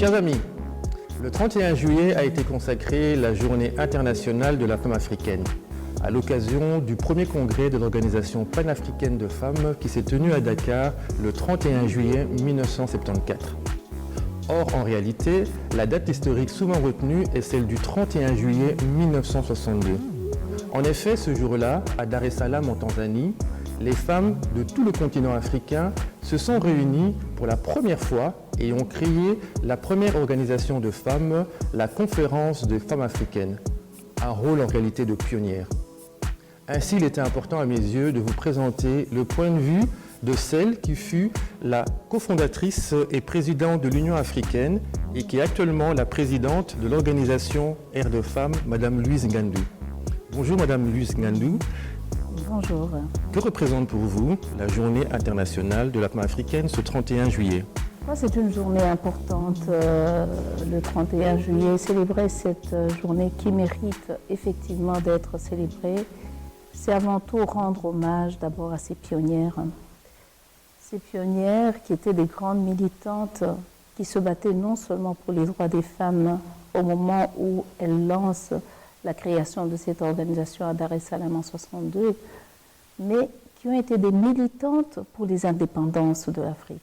Chers amis, le 31 juillet a été consacré la Journée internationale de la femme africaine, à l'occasion du premier congrès de l'Organisation panafricaine de femmes qui s'est tenu à Dakar le 31 juillet 1974. Or, en réalité, la date historique souvent retenue est celle du 31 juillet 1962. En effet, ce jour-là, à Dar es Salaam en Tanzanie, les femmes de tout le continent africain se sont réunies pour la première fois et ont créé la première organisation de femmes, la Conférence des femmes africaines, un rôle en réalité de pionnière. Ainsi, il était important à mes yeux de vous présenter le point de vue de celle qui fut la cofondatrice et présidente de l'Union africaine et qui est actuellement la présidente de l'organisation Air de Femmes, Madame Louise Ngandou. Bonjour Madame Louise Ngandou. Bonjour. Que représente pour vous la Journée internationale de la femme africaine ce 31 juillet? C'est une journée importante, le 31 juillet. Célébrer cette journée qui mérite effectivement d'être célébrée, c'est avant tout rendre hommage d'abord à ces pionnières. Ces pionnières qui étaient des grandes militantes, qui se battaient non seulement pour les droits des femmes au moment où elles lancent la création de cette organisation à Dar es Salaam en 1962, mais qui ont été des militantes pour les indépendances de l'Afrique.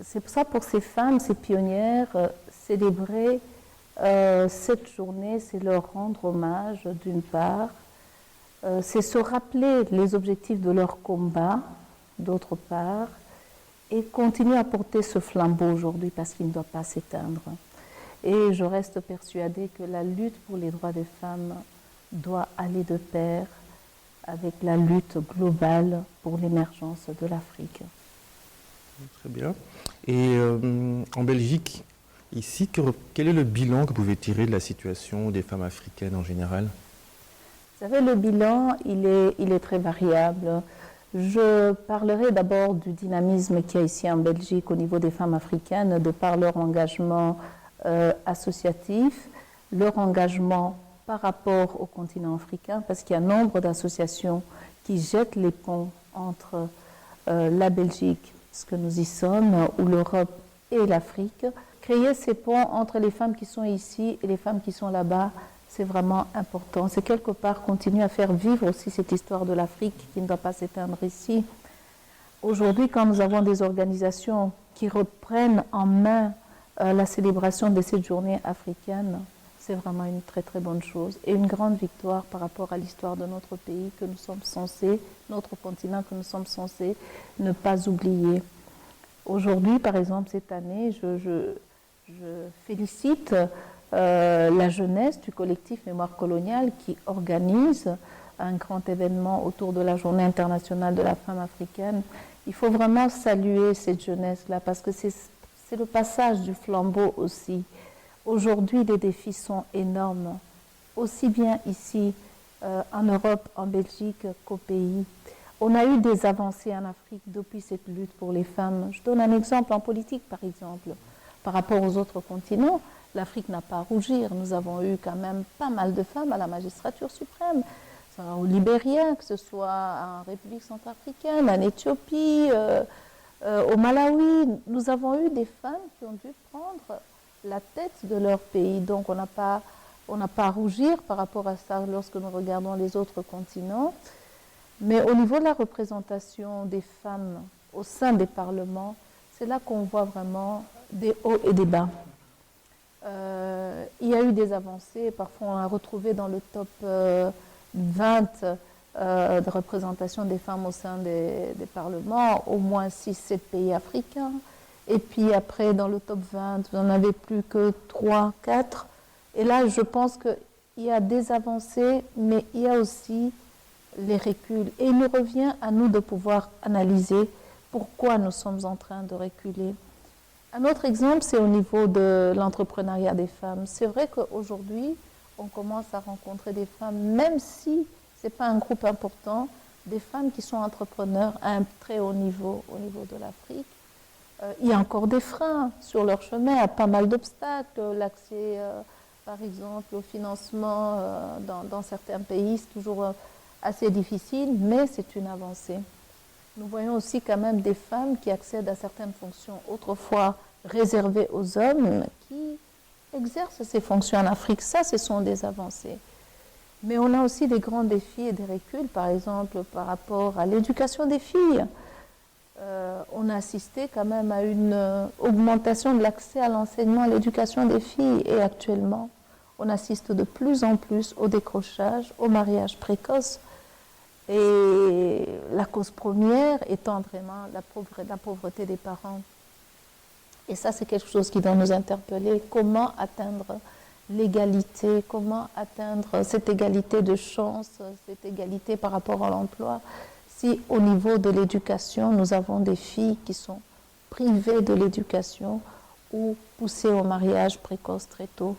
C'est pour ça, pour ces femmes, ces pionnières, célébrer cette journée, c'est leur rendre hommage d'une part, c'est se rappeler les objectifs de leur combat d'autre part, et continuer à porter ce flambeau aujourd'hui parce qu'il ne doit pas s'éteindre. Et je reste persuadée que la lutte pour les droits des femmes doit aller de pair avec la lutte globale pour l'émergence de l'Afrique. Très bien. Et en Belgique, ici, quel est le bilan que vous pouvez tirer de la situation des femmes africaines en général? Vous savez, le bilan, il est très variable. Je parlerai d'abord du dynamisme qu'il y a ici en Belgique au niveau des femmes africaines, de par leur engagement associatif, leur engagement par rapport au continent africain, parce qu'il y a nombre d'associations qui jettent les ponts entre la Belgique, ce que nous y sommes, ou l'Europe et l'Afrique. Créer ces ponts entre les femmes qui sont ici et les femmes qui sont là-bas, c'est vraiment important. C'est quelque part continuer à faire vivre aussi cette histoire de l'Afrique qui ne doit pas s'éteindre ici. Aujourd'hui, quand nous avons des organisations qui reprennent en main la célébration de cette journée africaine, c'est vraiment une très très bonne chose et une grande victoire par rapport à l'histoire de notre pays que nous sommes censés, notre continent que nous sommes censés ne pas oublier. Aujourd'hui, par exemple, cette année, je félicite la jeunesse du collectif Mémoire coloniale qui organise un grand événement autour de la Journée internationale de la femme africaine. Il faut vraiment saluer cette jeunesse-là parce que c'est le passage du flambeau aussi. Aujourd'hui, les défis sont énormes, aussi bien ici en Europe, en Belgique qu'au pays. On a eu des avancées en Afrique depuis cette lutte pour les femmes. Je donne un exemple en politique, par exemple. Par rapport aux autres continents, l'Afrique n'a pas à rougir. Nous avons eu quand même pas mal de femmes à la magistrature suprême, au Libéria, que ce soit en République centrafricaine, en Éthiopie, au Malawi. Nous avons eu des femmes qui ont dû prendre la tête de leur pays. Donc on n'a pas à rougir par rapport à ça lorsque nous regardons les autres continents. Mais au niveau de la représentation des femmes au sein des parlements, c'est là qu'on voit vraiment des hauts et des bas. Il y a eu des avancées, parfois on a retrouvé dans le top 20 de représentation des femmes au sein des parlements, au moins 6-7 pays africains. Et puis après, dans le top 20, vous n'en avez plus que 3-4. Et là, je pense qu'il y a des avancées, mais il y a aussi les reculs. Et il nous revient à nous de pouvoir analyser pourquoi nous sommes en train de reculer. Un autre exemple, c'est au niveau de l'entrepreneuriat des femmes. C'est vrai qu'aujourd'hui, on commence à rencontrer des femmes, même si ce n'est pas un groupe important, des femmes qui sont entrepreneurs à un très haut niveau, au niveau de l'Afrique. Il y a encore des freins sur leur chemin, il y a pas mal d'obstacles, l'accès par exemple au financement dans certains pays, c'est toujours assez difficile, mais c'est une avancée. nous voyons aussi quand même des femmes qui accèdent à certaines fonctions autrefois réservées aux hommes, qui exercent ces fonctions en Afrique. Ça, ce sont des avancées. Mais on a aussi des grands défis et des reculs, par exemple, par rapport à l'éducation des filles. On a assisté quand même à une augmentation de l'accès à l'enseignement, à l'éducation des filles. Et actuellement, on assiste de plus en plus au décrochage, au mariage précoce. Et la cause première étant vraiment la pauvreté des parents. Et ça, c'est quelque chose qui doit nous interpeller. Comment atteindre l'égalité, comment atteindre cette égalité de chance, cette égalité par rapport à l'emploi, si au niveau de l'éducation, nous avons des filles qui sont privées de l'éducation ou poussées au mariage précoce très tôt.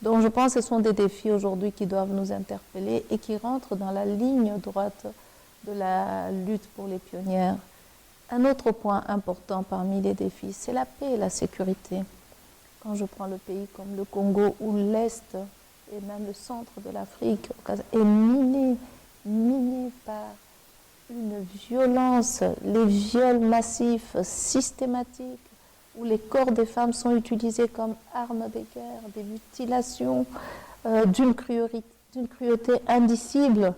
Donc je pense que ce sont des défis aujourd'hui qui doivent nous interpeller et qui rentrent dans la ligne droite de la lutte pour les pionnières. Un autre point important parmi les défis, c'est la paix et la sécurité. Quand je prends le pays comme le Congo, où l'Est et même le centre de l'Afrique est miné par une violence, les viols massifs, systématiques, où les corps des femmes sont utilisés comme armes de guerre, des mutilations, d'une cruauté indicible.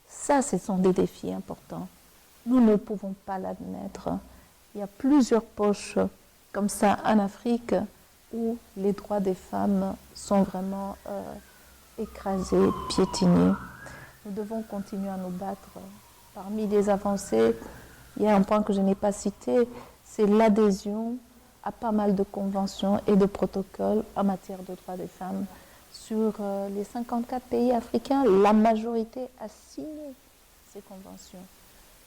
Ça, ce sont des défis importants. Nous ne pouvons pas l'admettre. Il y a plusieurs poches comme ça en Afrique où les droits des femmes sont vraiment écrasés, piétinés. Nous devons continuer à nous battre. Parmi les avancées, il y a un point que je n'ai pas cité, c'est l'adhésion à pas mal de conventions et de protocoles en matière de droits des femmes. Sur les 54 pays africains, la majorité a signé ces conventions.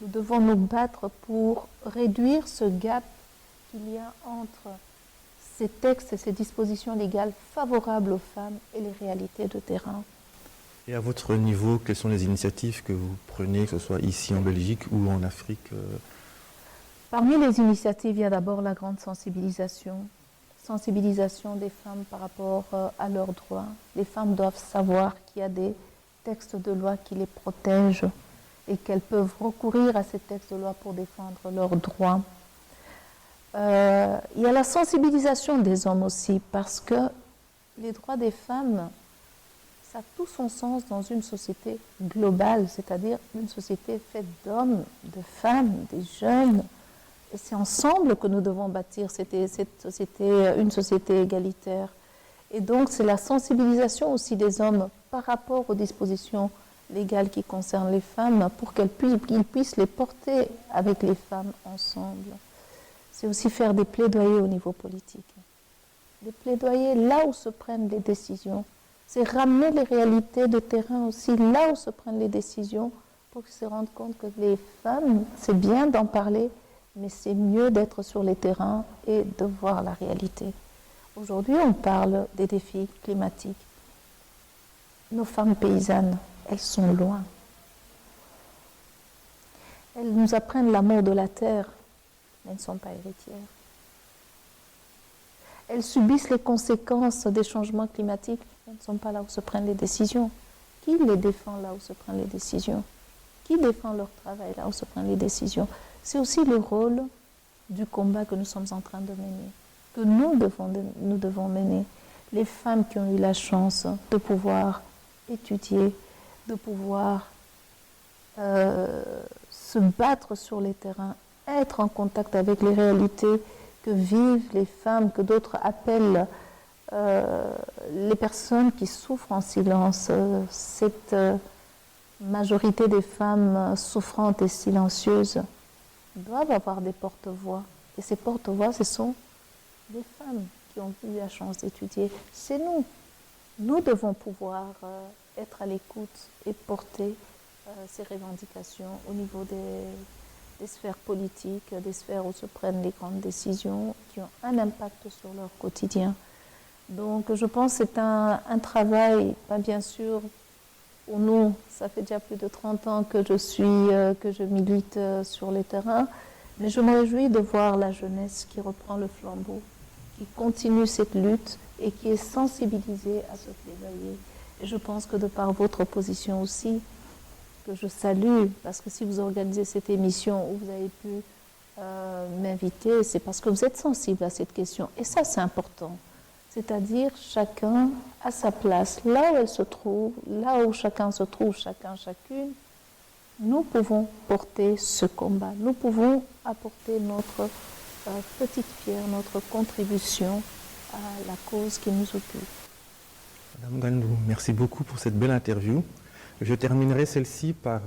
Nous devons nous battre pour réduire ce gap qu'il y a entre ces textes et ces dispositions légales favorables aux femmes et les réalités de terrain. Et à votre niveau, quelles sont les initiatives que vous prenez, que ce soit ici en Belgique ou en Afrique? Parmi les initiatives, il y a d'abord la grande sensibilisation des femmes par rapport à leurs droits. Les femmes doivent savoir qu'il y a des textes de loi qui les protègent et qu'elles peuvent recourir à ces textes de loi pour défendre leurs droits. Il y a la sensibilisation des hommes aussi, parce que les droits des femmes, ça a tout son sens dans une société globale, c'est-à-dire une société faite d'hommes, de femmes, des jeunes. Et c'est ensemble que nous devons bâtir cette société, une société égalitaire. Et donc c'est la sensibilisation aussi des hommes par rapport aux dispositions légales qui concernent les femmes pour qu'ils puissent les porter avec les femmes ensemble. C'est aussi faire des plaidoyers au niveau politique. Des plaidoyers là où se prennent les décisions. C'est ramener les réalités de terrain aussi là où se prennent les décisions pour qu'ils se rendent compte que les femmes, c'est bien d'en parler, mais c'est mieux d'être sur les terrains et de voir la réalité. Aujourd'hui, on parle des défis climatiques. Nos femmes paysannes, elles sont loin. Elles nous apprennent l'amour de la terre, mais elles ne sont pas héritières. Elles subissent les conséquences des changements climatiques, elles ne sont pas là où se prennent les décisions. Qui les défend là où se prennent les décisions? Qui défend leur travail là où se prennent les décisions? C'est aussi le rôle du combat que nous sommes en train de mener, que nous devons mener. Les femmes qui ont eu la chance de pouvoir étudier, de pouvoir se battre sur les terrains, être en contact avec les réalités que vivent les femmes, que d'autres appellent les personnes qui souffrent en silence. Cette majorité des femmes souffrantes et silencieuses doivent avoir des porte-voix. Et ces porte-voix, ce sont les femmes qui ont eu la chance d'étudier. C'est nous. Nous devons pouvoir être à l'écoute et porter ces revendications au niveau des sphères politiques, des sphères où se prennent les grandes décisions qui ont un impact sur leur quotidien. Donc je pense que c'est un travail, bien sûr, pour nous, ça fait déjà plus de 30 ans que je milite sur les terrains, mais je me réjouis de voir la jeunesse qui reprend le flambeau, qui continue cette lutte et qui est sensibilisée à ce plaidoyer. Et je pense que de par votre position aussi, que je salue, parce que si vous organisez cette émission où vous avez pu m'inviter, c'est parce que vous êtes sensible à cette question. Et ça, c'est important. C'est-à-dire chacun à sa place, là où elle se trouve, là où chacun se trouve, chacun, chacune, nous pouvons porter ce combat. Nous pouvons apporter notre petite pierre, notre contribution à la cause qui nous occupe. Madame Gandou, merci beaucoup pour cette belle interview. Je terminerai celle-ci par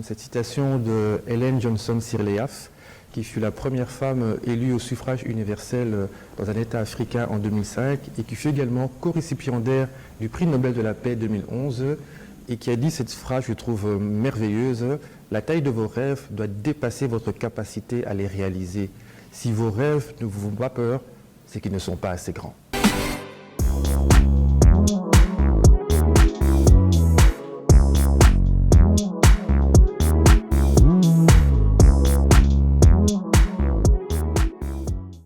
cette citation de Ellen Johnson Sirleaf, qui fut la première femme élue au suffrage universel dans un État africain en 2005 et qui fut également co-récipiendaire du prix Nobel de la paix 2011 et qui a dit cette phrase, je trouve merveilleuse: la taille de vos rêves doit dépasser votre capacité à les réaliser. Si vos rêves ne vous font pas peur, c'est qu'ils ne sont pas assez grands.